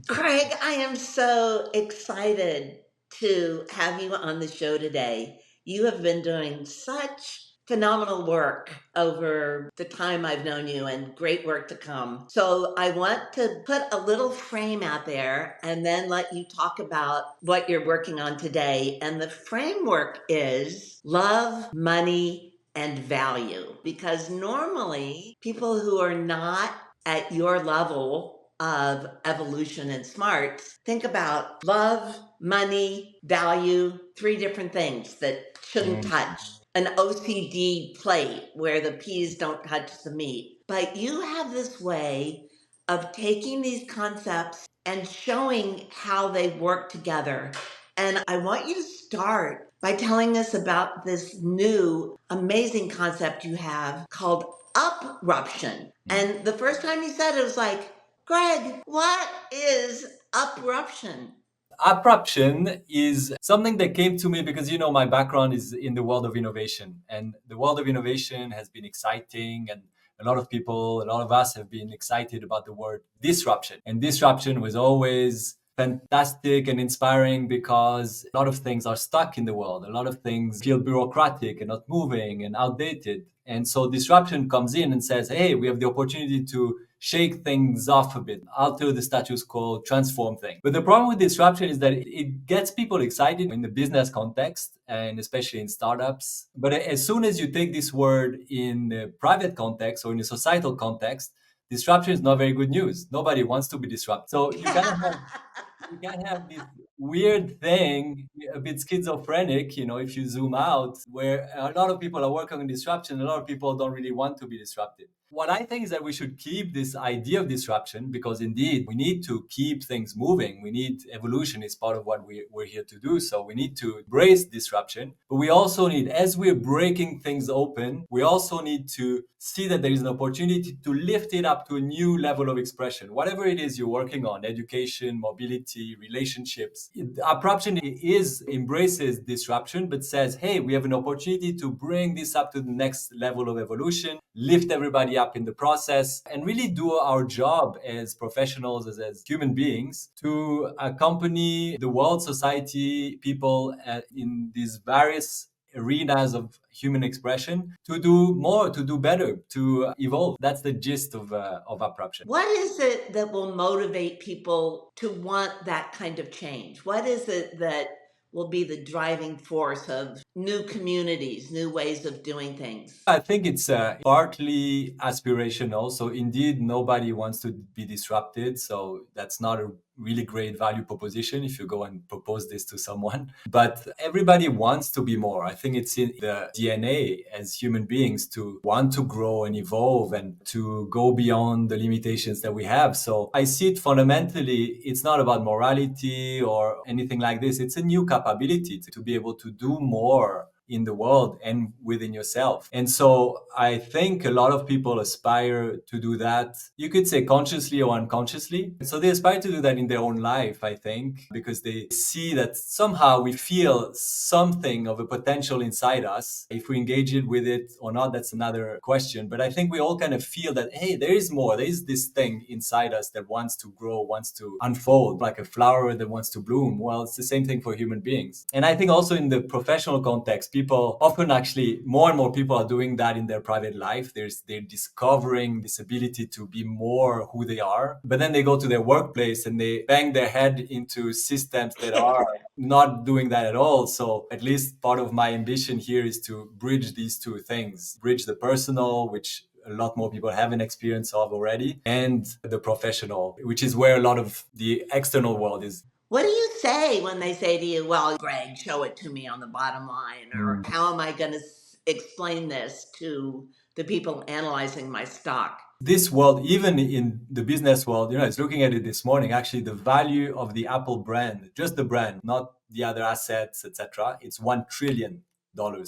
Craig, I am so excited to have you on the show today. You have been doing such phenomenal work over the time I've known you and great work to come. So I want to put a little frame out there and then let you talk about what you're working on today. And the framework is love, money, and value. Because normally people who are not at your level of evolution and smarts, think about love, money, value, three different things that shouldn't Mm. touch. An OCD plate where the peas don't touch the meat. But you have this way of taking these concepts and showing how they work together. And I want you to start by telling us about this new amazing concept you have called Up-Ruption. And the first time you said it, was like, Greg, what is Up-Ruption? Up-Ruption is something that came to me because, my background is in the world of innovation. And the world of innovation has been exciting. And a lot of people, a lot of us have been excited about the word disruption. And disruption was always fantastic and inspiring because a lot of things are stuck in the world. A lot of things feel bureaucratic and not moving and outdated. And so disruption comes in and says, hey, we have the opportunity to shake things off a bit, alter the status quo, transform things. But the problem with disruption is that it gets people excited in the business context and especially in startups. But as soon as you take this word in a private context or in a societal context, disruption is not very good news. Nobody wants to be disrupted. So you can have this weird thing, a bit schizophrenic, if you zoom out, where a lot of people are working on disruption, a lot of people don't really want to be disrupted. What I think is that we should keep this idea of disruption because indeed we need to keep things moving. We need evolution is part of what we're here to do. So we need to embrace disruption, but we also need, as we're breaking things open, we also need to see that there is an opportunity to lift it up to a new level of expression. Whatever it is you're working on, education, mobility, relationships, Up-Ruption is embraces disruption, but says, hey, we have an opportunity to bring this up to the next level of evolution, lift everybody up in the process, and really do our job as professionals, as human beings, to accompany the world, society, people in these various arenas of human expression to do more, to do better, to evolve. That's the gist of Up-Ruption. What is it that will motivate people to want that kind of change? What is it that will be the driving force of new communities, new ways of doing things? I think it's partly aspirational. So, indeed, nobody wants to be disrupted. So, that's not a really great value proposition if you go and propose this to someone. But everybody wants to be more. I think it's in the DNA as human beings to want to grow and evolve and to go beyond the limitations that we have. So, I see it fundamentally, it's not about morality or anything like this. It's a new capability to be able to do more in the world and within yourself. And so I think a lot of people aspire to do that. You could say consciously or unconsciously. So they aspire to do that in their own life, I think, because they see that somehow we feel something of a potential inside us. If we engage it with it or not, that's another question. But I think we all kind of feel that, hey, there is more. There is this thing inside us that wants to grow, wants to unfold, like a flower that wants to bloom. Well, it's the same thing for human beings. And I think also in the professional context, people often actually, more and more people are doing that in their private life. They're discovering this ability to be more who they are. But then they go to their workplace and they bang their head into systems that are not doing that at all. So at least part of my ambition here is to bridge these two things, bridge the personal, which a lot more people have an experience of already, and the professional, which is where a lot of the external world is. What do you say when they say to you, well, Greg, show it to me on the bottom line? Or Mm. how am I going to explain this to the people analyzing my stock? This world, even in the business world, I was looking at it this morning. Actually, the value of the Apple brand, just the brand, not the other assets, etc., it's $1 trillion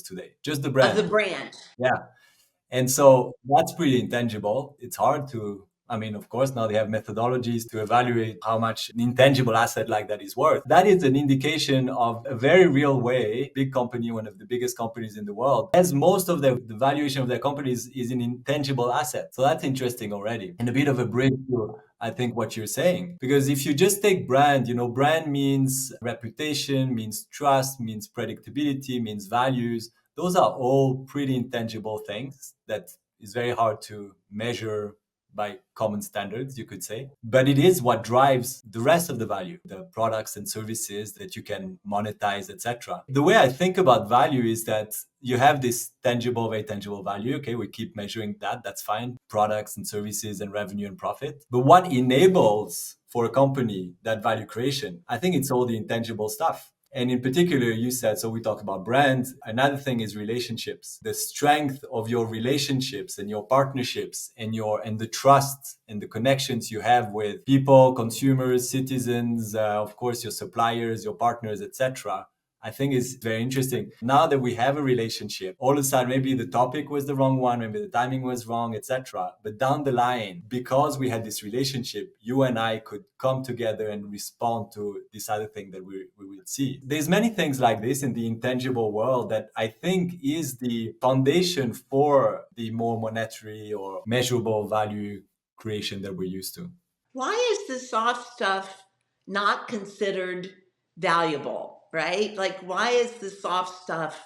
today. Just the Of the brand. brand. Yeah. And so that's pretty intangible. It's hard to, I mean, of course, now they have methodologies to evaluate how much an intangible asset like that is worth. That is an indication of a very real way, big company, one of the biggest companies in the world, as most of the valuation of their companies is in intangible assets. So that's interesting already. And a bit of a bridge to I think what you're saying. Because if you just take brand, brand means reputation, means trust, means predictability, means values. Those are all pretty intangible things that is very hard to measure by common standards, you could say. But it is what drives the rest of the value, the products and services that you can monetize, etc. The way I think about value is that you have this tangible, very tangible value. Okay, we keep measuring that. That's fine. Products and services and revenue and profit. But what enables for a company that value creation? I think it's all the intangible stuff. And in particular, you said, so we talk about brands. Another thing is relationships. The strength of your relationships and your partnerships and the trust and the connections you have with people, consumers, citizens, of course, your suppliers, your partners, etc. I think is very interesting. Now that we have a relationship, all of a sudden maybe the topic was the wrong one, maybe the timing was wrong, etc. But down the line, because we had this relationship, you and I could come together and respond to this other thing that we would see. There's many things like this in the intangible world that I think is the foundation for the more monetary or measurable value creation that we're used to. Why is the soft stuff not considered valuable, right? Like, why is the soft stuff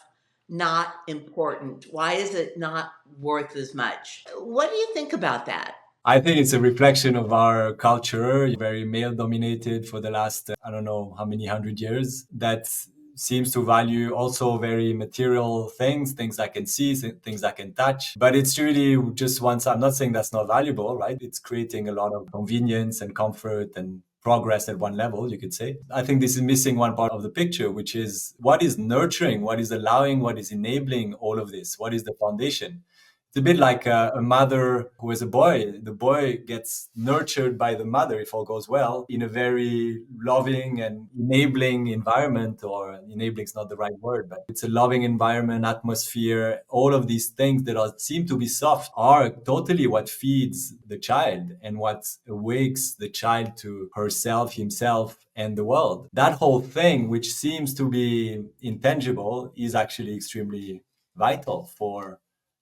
not important? Why is it not worth as much? What do you think about that? I think it's a reflection of our culture, very male dominated for the last, I don't know how many 100 years, that seems to value also very material things, things I can see, things I can touch. But it's really just once, I'm not saying that's not valuable, right? It's creating a lot of convenience and comfort and progress at one level, you could say. I think this is missing one part of the picture, which is what is nurturing, what is allowing, what is enabling all of this? What is the foundation? It's a bit like a mother who has a boy. The boy gets nurtured by the mother, if all goes well, in a very loving and enabling environment, or enabling is not the right word, but it's a loving environment, atmosphere. All of these things that seem to be soft are totally what feeds the child and what awakes the child to herself, himself, and the world. That whole thing, which seems to be intangible, is actually extremely vital for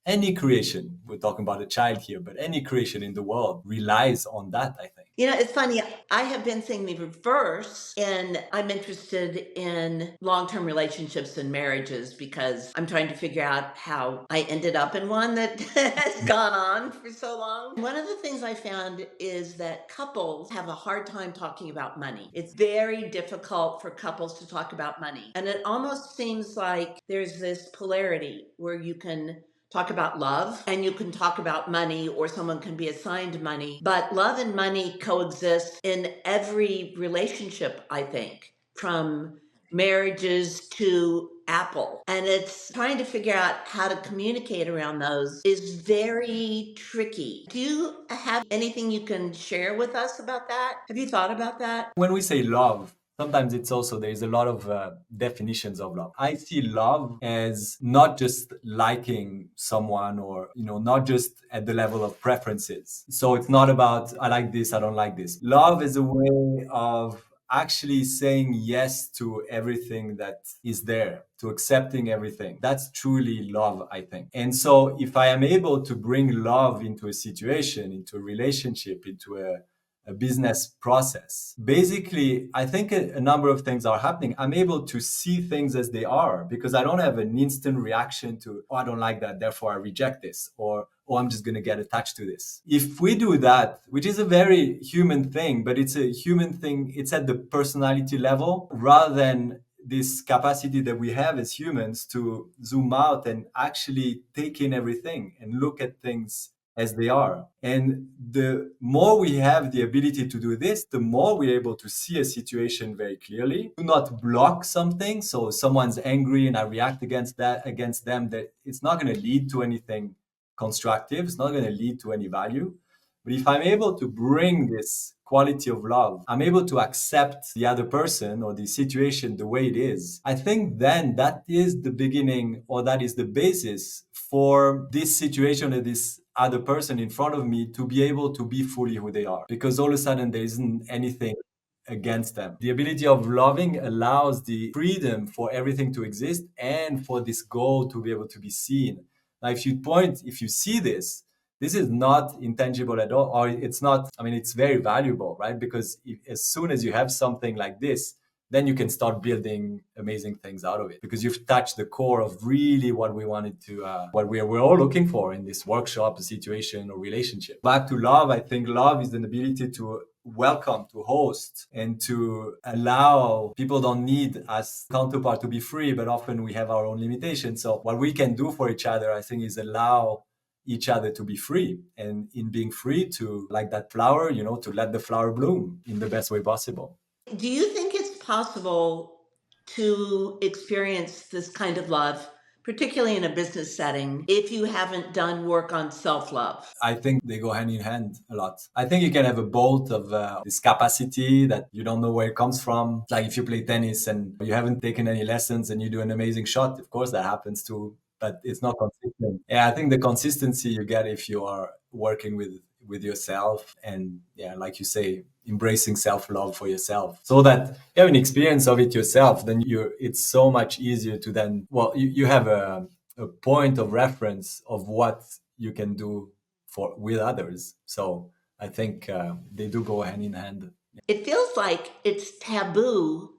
any creation. We're talking about a child here, but any creation in the world relies on that, I think. You know, it's funny. I have been seeing the reverse, and I'm interested in long term relationships and marriages because I'm trying to figure out how I ended up in one that has gone on for so long. One of the things I found is that couples have a hard time talking about money. It's very difficult for couples to talk about money. And it almost seems like there's this polarity where you can talk about love and you can talk about money, or someone can be assigned money, but love and money coexist in every relationship, I think, from marriages to Apple. And it's trying to figure out how to communicate around those is very tricky. Do you have anything you can share with us about that? Have you thought about that? When we say love, sometimes it's also there's a lot of definitions of love. I see love as not just liking someone, or not just at the level of preferences. So it's not about I like this, I don't like this. Love is a way of actually saying yes to everything that is there, to accepting everything. That's truly love, I think. And so if I am able to bring love into a situation, into a relationship, into a business process. Basically, I think a number of things are happening. I'm able to see things as they are because I don't have an instant reaction to, oh, I don't like that, therefore I reject this, or, oh, I'm just going to get attached to this. If we do that, which is a very human thing, but it's a human thing, it's at the personality level rather than this capacity that we have as humans to zoom out and actually take in everything and look at things as they are. And the more we have the ability to do this, the more we're able to see a situation very clearly. Do not block something. So someone's angry and I react against them, that it's not going to lead to anything constructive. It's not going to lead to any value. But if I'm able to bring this quality of love, I'm able to accept the other person or the situation the way it is, I think then that is the beginning, or that is the basis for this situation or this other person in front of me to be able to be fully who they are. Because all of a sudden there isn't anything against them. The ability of loving allows the freedom for everything to exist and for this goal to be able to be seen. Now, if you see this, This is not intangible at all, or it's not, I mean, it's very valuable, right? Because as soon as you have something like this, then you can start building amazing things out of it, because you've touched the core of really what we wanted to, what we're all looking for in this workshop, situation, or relationship. Back to love, I think love is an ability to welcome, to host, and to allow. People don't need us counterpart to be free, but often we have our own limitations. So what we can do for each other, I think, is allow each other to be free, and in being free, to, like that flower, to let the flower bloom in the best way possible. Do you think it's possible to experience this kind of love, particularly in a business setting, if you haven't done work on self love? I think they go hand in hand a lot. I think you can have a bolt of this capacity that you don't know where it comes from. Like if you play tennis and you haven't taken any lessons and you do an amazing shot, of course that happens too, but it's not consistent. Yeah, I think the consistency you get if you are working with yourself, and yeah, like you say, embracing self-love for yourself, so that you have an experience of it yourself, then it's so much easier to then, well, you have a point of reference of what you can do for with others. So I think they do go hand in hand. It feels like it's taboo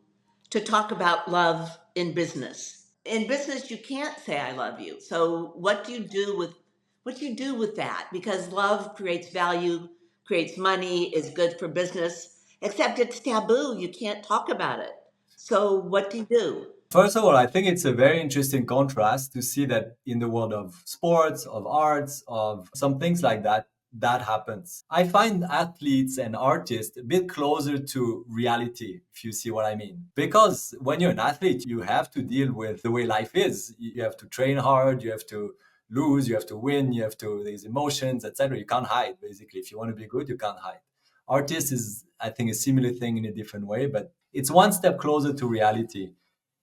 to talk about love in business. In business, you can't say I love you. So what do you do with that? Because love creates value, creates money, is good for business, except it's taboo. You can't talk about it. So what do you do? First of all, I think it's a very interesting contrast to see that in the world of sports, of arts, of some things like that, that happens. I find athletes and artists a bit closer to reality, if you see what I mean. Because when you're an athlete, you have to deal with the way life is. You have to train hard, you have to lose, you have to win, you have to, these emotions, etc. You can't hide, basically. If you want to be good, you can't hide. Artist is, I think, a similar thing in a different way, but it's one step closer to reality.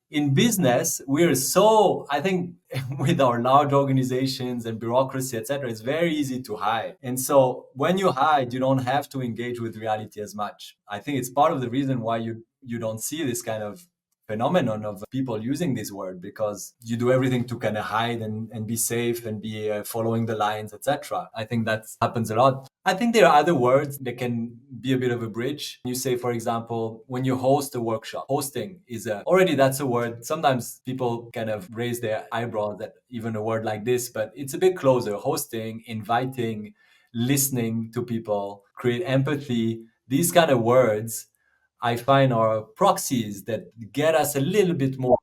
In business, we're so, I think, with our large organizations and bureaucracy, etc., it's very easy to hide. And so when you hide, you don't have to engage with reality as much. I think it's part of the reason why you don't see this kind of phenomenon of people using this word, because you do everything to kind of hide and be safe and be following the lines, etc. I think that happens a lot. I think there are other words that can be a bit of a bridge. You say, for example, when you host a workshop, hosting is already, that's a word. Sometimes people kind of raise their eyebrows at even a word like this, but it's a bit closer. Hosting, inviting, listening to people, create empathy. These kind of words I find are proxies that get us a little bit more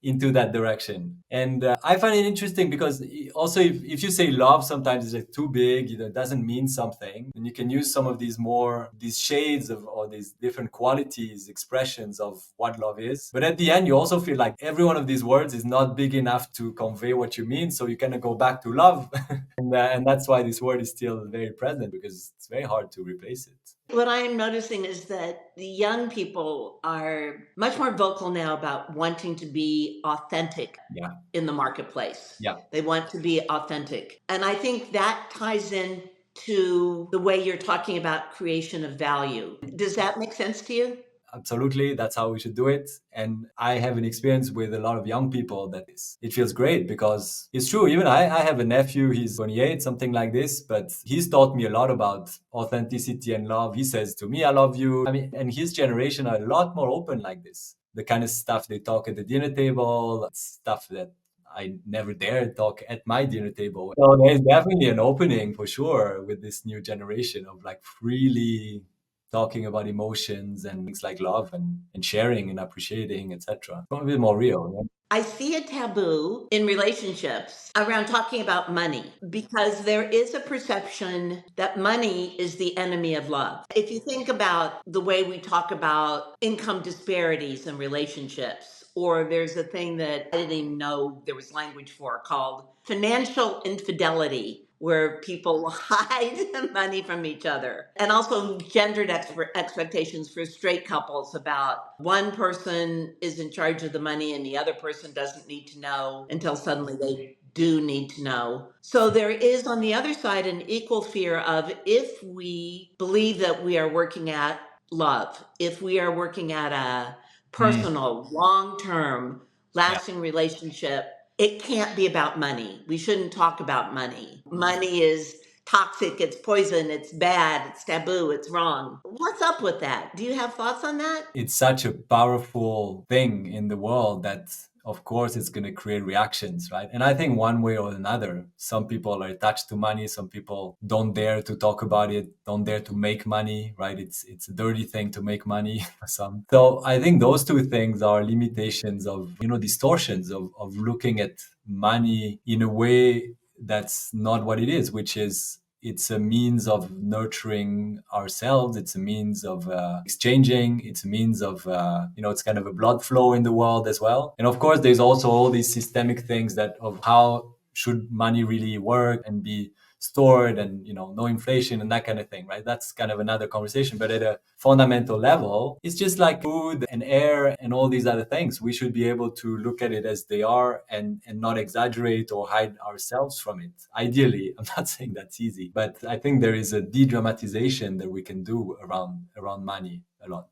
into that direction. And I find it interesting because also, if you say love, sometimes it's like too big, it doesn't mean something. And you can use some of these more, these shades of, or these different qualities, expressions of what love is. But at the end, you also feel like every one of these words is not big enough to convey what you mean. So you kind of go back to love. And that's why this word is still very present, because it's very hard to replace it. What I am noticing is that the young people are much more vocal now about wanting to be authentic Yeah. in the marketplace. Yeah. They want to be authentic. And I think that ties in to the way you're talking about creation of value. Does that make sense to you? Absolutely, that's how we should do it. And I have an experience with a lot of young people that it feels great, because it's true. Even I have a nephew, he's 28, something like this, but he's taught me a lot about authenticity and love. He says to me, I love you. I mean, and his generation are a lot more open like this. The kind of stuff they talk at the dinner table, stuff that I never dare talk at my dinner table. So there's definitely an opening for sure with this new generation of like freely talking about emotions and things like love and sharing and appreciating, etc. A bit more real. Yeah? I see a taboo in relationships around talking about money because there is a perception that money is the enemy of love. If you think about the way we talk about income disparities in relationships, or there's a thing that I didn't even know there was language for called financial infidelity, where people hide money from each other. And also gendered expectations for straight couples about one person is in charge of the money and the other person doesn't need to know until suddenly they do need to know. So there is on the other side an equal fear of, if we believe that we are working at love, if we are working at a Mm. personal, long-term, Yeah. lasting relationship, it can't be about money. We shouldn't talk about money. Money is toxic, it's poison, it's bad, it's taboo, it's wrong. What's up with that? Do you have thoughts on that? It's such a powerful thing in the world that of course it's going to create reactions, right? And I think one way or another, some people are attached to money, some people don't dare to talk about it, don't dare to make money, right? It's a dirty thing to make money for some. So I think those two things are limitations of, distortions of looking at money in a way that's not what it is, which is it's a means of nurturing ourselves. It's a means of exchanging. It's a means of it's kind of a blood flow in the world as well. And of course there's also all these systemic things that of how should money really work and be stored, and no inflation and that kind of thing, right? That's kind of another conversation, but at a fundamental level it's just like food and air and all these other things. We should be able to look at it as they are and not exaggerate or hide ourselves from it, ideally. I'm not saying that's easy, but I think there is a de-dramatization that we can do around money a lot.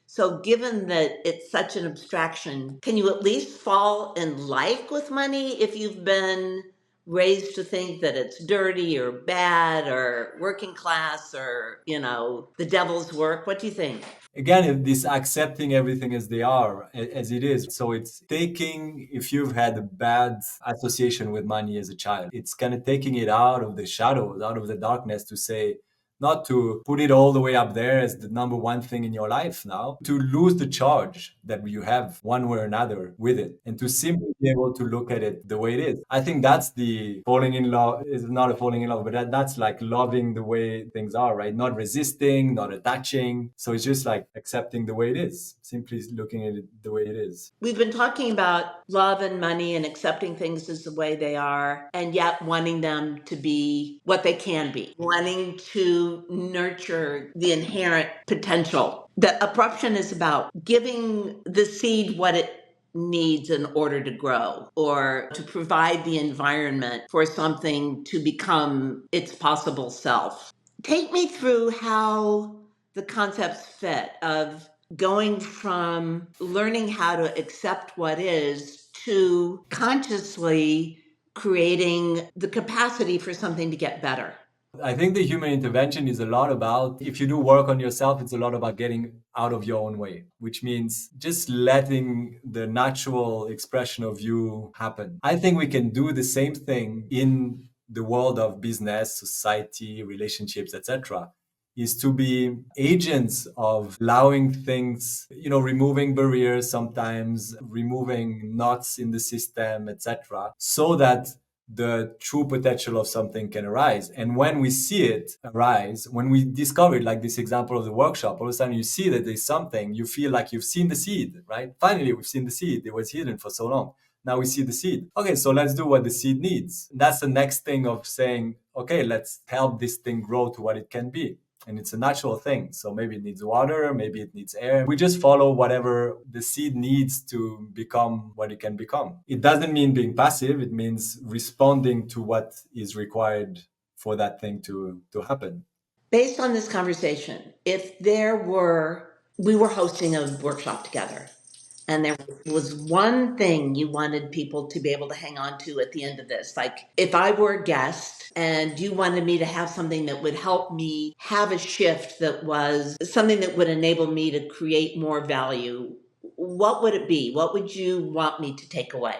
So, given that it's such an abstraction, can you at least fall in like with money if you've been raised to think that it's dirty or bad or working class or, the devil's work? What do you think? Again, this accepting everything as they are, as it is. So it's taking, if you've had a bad association with money as a child, it's kind of taking it out of the shadows, out of the darkness, to say, not to put it all the way up there as the number one thing in your life now, to lose the charge that you have one way or another with it, and to simply be able to look at it the way it is. I think that's the falling in love. Is not a falling in love, but that's like loving the way things are, right? Not resisting, not attaching. So it's just like accepting the way it is, simply looking at it the way it is. We've been talking about love and money and accepting things as the way they are, and yet wanting them to be what they can be, wanting to nurture the inherent potential. That Up-Ruption is about giving the seed what it needs in order to grow, or to provide the environment for something to become its possible self. Take me through how the concepts fit of going from learning how to accept what is to consciously creating the capacity for something to get better. I think the human intervention is a lot about, if you do work on yourself, it's a lot about getting out of your own way, which means just letting the natural expression of you happen. I think we can do the same thing in the world of business, society, relationships, etc. Is to be agents of allowing things, removing barriers sometimes, removing knots in the system, etc., so that the true potential of something can arise. And when we see it arise, when we discover it, like this example of the workshop, all of a sudden you see that there's something, you feel like you've seen the seed, right? Finally, we've seen the seed. It was hidden for so long. Now we see the seed. Okay, so let's do what the seed needs. That's the next thing of saying, okay, let's help this thing grow to what it can be. And it's a natural thing. So maybe it needs water, maybe it needs air. We just follow whatever the seed needs to become what it can become. It doesn't mean being passive, it means responding to what is required for that thing to happen. Based on this conversation, if we were hosting a workshop together, and there was one thing you wanted people to be able to hang on to at the end of this. Like, if I were a guest and you wanted me to have something that would help me have a shift that was something that would enable me to create more value, what would it be? What would you want me to take away?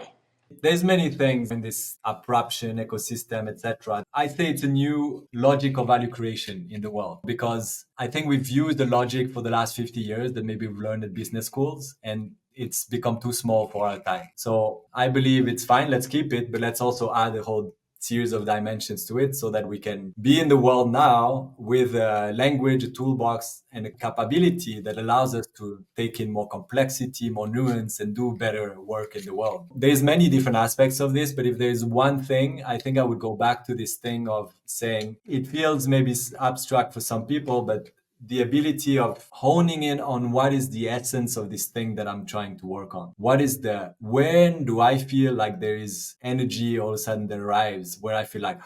There's many things in this Up-Ruption ecosystem, etc. I say it's a new logic of value creation in the world, because I think we've used the logic for the last 50 years that maybe we've learned at business schools, and it's become too small for our time. So I believe it's fine. Let's keep it, but let's also add a whole series of dimensions to it so that we can be in the world now with a language, a toolbox, and a capability that allows us to take in more complexity, more nuance, and do better work in the world. There's many different aspects of this, but if there's one thing, I think I would go back to this thing of saying it feels maybe abstract for some people, but the ability of honing in on what is the essence of this thing that I'm trying to work on. When do I feel like there is energy all of a sudden that arrives where I feel like,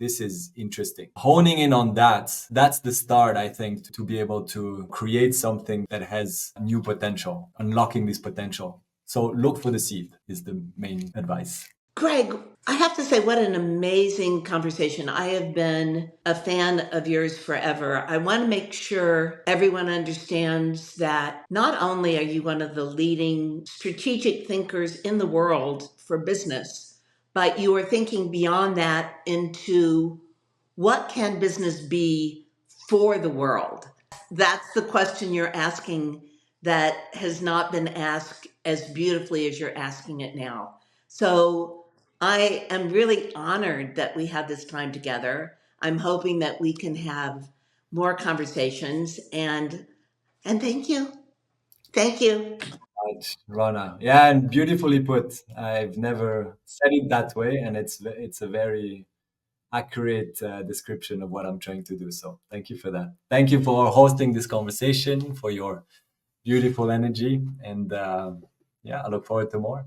this is interesting. Honing in on that's the start, I think, to be able to create something that has new potential, unlocking this potential. So look for the seed is the main advice. Greg, I have to say, what an amazing conversation. I have been a fan of yours forever. I want to make sure everyone understands that not only are you one of the leading strategic thinkers in the world for business, but you are thinking beyond that into what can business be for the world? That's the question you're asking that has not been asked as beautifully as you're asking it now. So I am really honored that we had this time together. I'm hoping that we can have more conversations and thank you. Thank you. Right, Ronna. Yeah, and beautifully put. I've never said it that way, and it's a very accurate description of what I'm trying to do. So thank you for that. Thank you for hosting this conversation, for your beautiful energy, and yeah, I look forward to more.